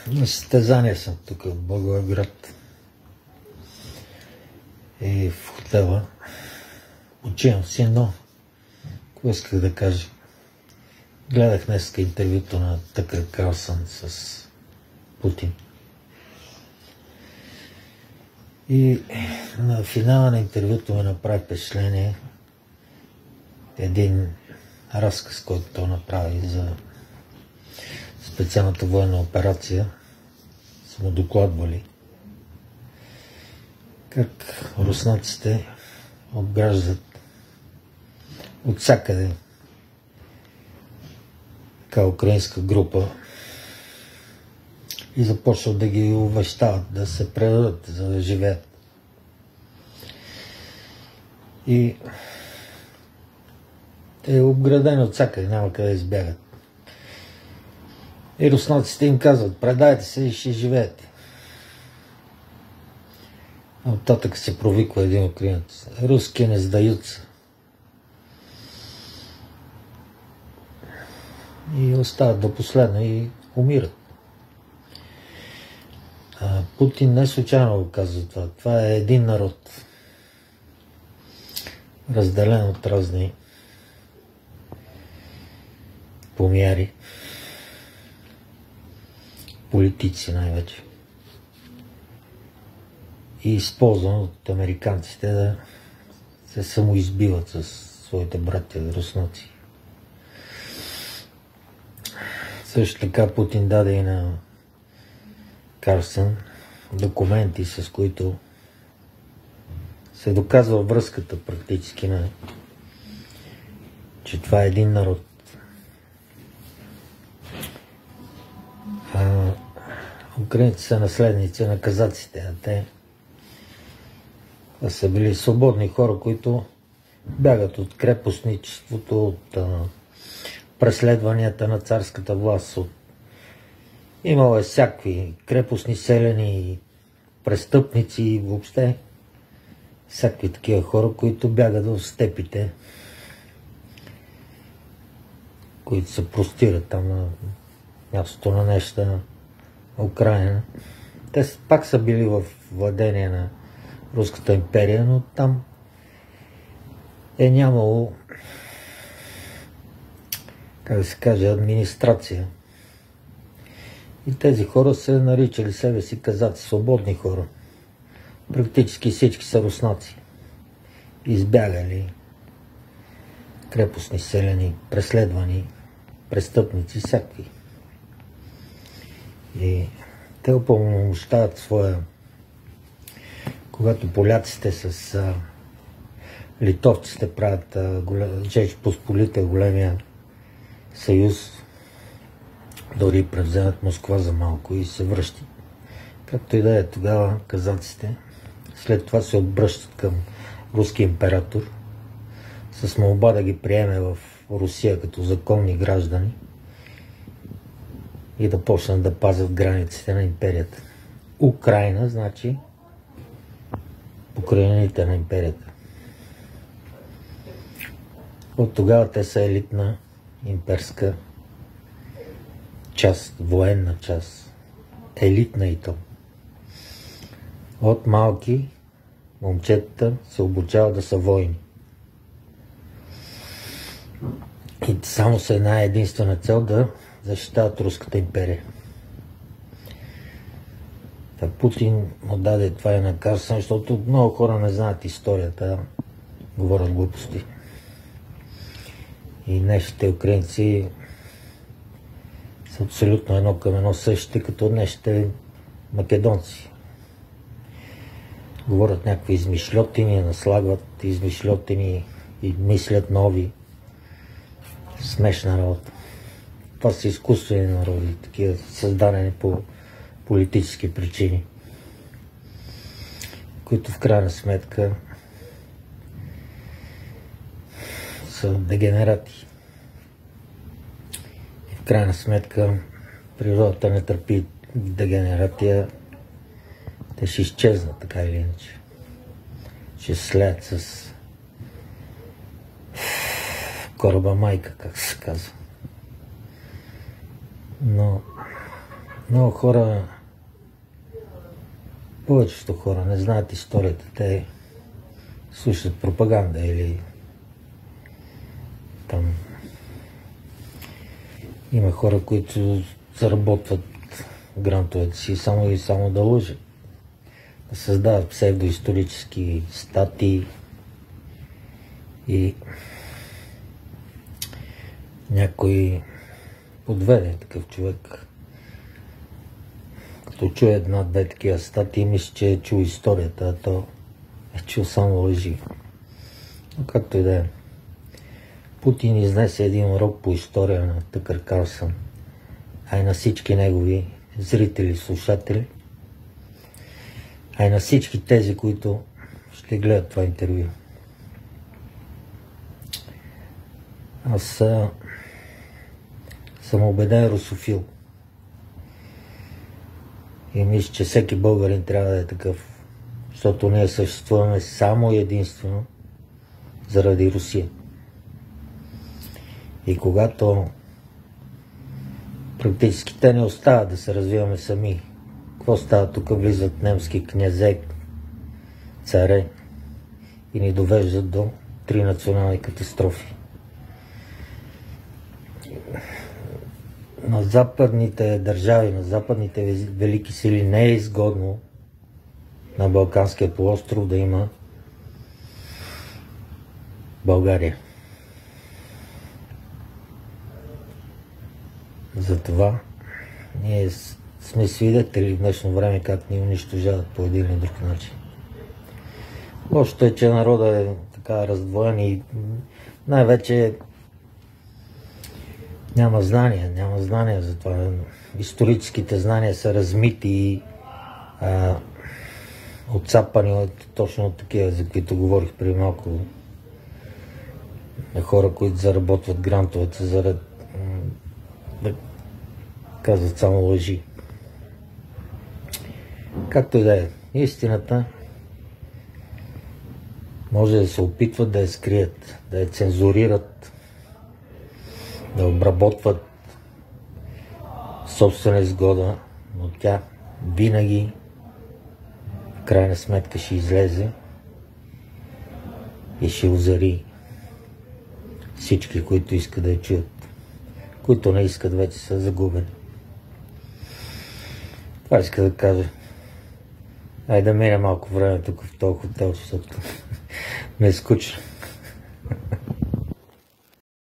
На състезание съм тук в Благоевград и в хотела. Почивам си, но какво исках да кажа? Гледах днес интервюто на Тъкър Карлсън с Путин. И на финала на интервюто ме направи впечатление един разказ, който той направи за специалната военна операция. Са му докладвали как руснаците обграждат от всякъде така украинска група и започват да ги увещават да се предадат, за да живеят. И те е обградени от всякъде, няма къде да избягат. И руснаците им казват: предайте се и ще живеете. А оттатък се провиква един украинец: руски не сдаются. И остават до последно и умират. Путин не случайно го казва това. Това е един народ, разделен от разни помяри, политици най-вече, и използван от американците да се самоизбиват с своите братя руснаци. Също така Путин даде и на Карлсън документи, с които се доказва връзката практически че това е един народ. Украинците са наследници на казаците, а те са били свободни хора, които бягат от крепостничеството, от преследванията на царската власт. Имало е всякакви крепостни селяни, престъпници и въобще всякакви такива хора, които бягат в степите, които се простират там на мястото на нещо на Украина. Те пак са били в владение на Руската империя, но там е нямало, как да се каже, администрация. И тези хора се наричали себе си казаци, свободни хора. Практически всички са руснаци. Избягали, крепостни селяни, преследвани, престъпници, всякакви. И те упълномощават своя... Когато поляците с литовците правят Жеч Посполита, големия съюз, дори превземат Москва за малко и се връщат. Както и да е, тогава казаците след това се обръщат към руски император с молба да ги приеме в Русия като законни граждани и да почнат да пазят границите на империята. Украина значи покрайнините на империята. От тогава те са елитна имперска част, военна част, елитна и то. От малки момчетата се обучават да са войни. И само с една единствена цел: да защитават Руската империя. Путин му даде това и на Карлсън, защото много хора не знаят историята, говорят глупости. И днешните украинци са абсолютно едно към едно същите, като днешните македонци. Говорят някакви измишльотини, наслагват измишльотини и мислят нови. Смешна работа. Това са изкуствени народи, такива създадени по политически причини, които в крайна сметка са дегенерати. И в крайна сметка природата не търпи дегенератия, те ще изчезнат така или иначе. Ще слеят с кораба майка, как се казва. Но Много хора, повечето хора не знаят историята. Те слушат пропаганда или там има хора, които заработват грантовете си само и само да лъжат, да създават псевдоисторически статии и някой подведе такъв човек. Като чуе една-две такива статии, мисля, че е чул историята, а то е чул само лъжи. Но както и да е. Путин изнесе един урок по история на Тъкър Карлсън, а и на всички негови зрители, слушатели, а и на всички тези, които ще гледат това интервю. Аз съм убеден русофил. И мисля, че всеки българин трябва да е такъв, защото ние съществуваме само и единствено заради Русия. И когато практически те не остават да се развиваме сами, какво става? Тук влизат немски князе, царе и ни довеждат до 3 национални катастрофи. На западните държави, на западните велики сили не е изгодно на Балканския полуостров да има България. Затова ние сме свидетели в днешно време как ни унищожават по един или друг начин. Лошото е, че народът е така раздвоен и най-вече няма знания за това. Историческите знания са размити и отцапани точно от такива, за които говорих преди малко. Хора, които заработват грантовете, заради да казват само лъжи. Както и да е. Истината може да се опитват да я скрият, да я цензурират, да обработват собствена изгода, но тя винаги в крайна сметка ще излезе и ще озари всички, които искат да я чуят. Които не искат, вече са загубени. Това иска да кажа. Айде да мине малко време тук в този хотел, защото ме е скучно.